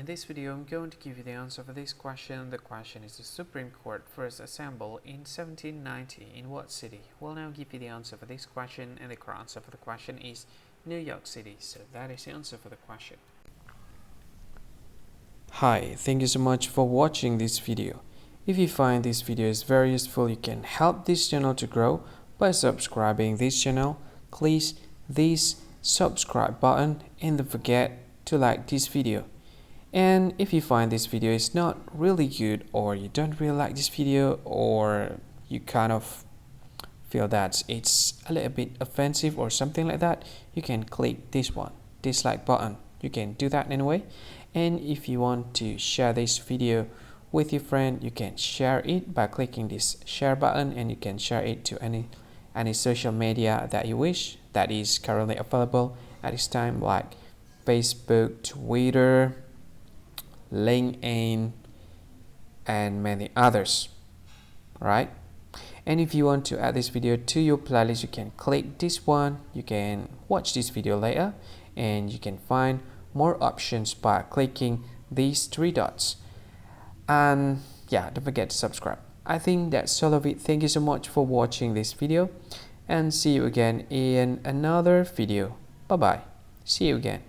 In this video, I'm going to give you the answer for this question. The question is: the Supreme Court first assembled in 1790 in what city? We'll now give you the answer for this question, and the correct answer for the question is New York City. So that is the answer for the question. Hi, thank you so much for watching this video. If you find this video is very useful, you can help this channel to grow by subscribing this channel. Please this subscribe button and don't forget to like this video. And if you find this video is not really good, or you don't really like this video, or you kind of feel that it's a little bit offensive or something like that, you can click this one, dislike button. You can do that anyway. And if you want to share this video with your friend, you can share it by clicking this share button, and you can share it to any social media that you wish that is currently available at this time, like Facebook, Twitter, LinkedIn, and many others. Right? And if you want to add this video to your playlist, you can click this one. You can watch this video later, and you can find more options by clicking these three dots. And yeah, don't forget to subscribe. I think that's all of it. Thank you so much for watching this video, and see you again in another video. Bye bye. See you again.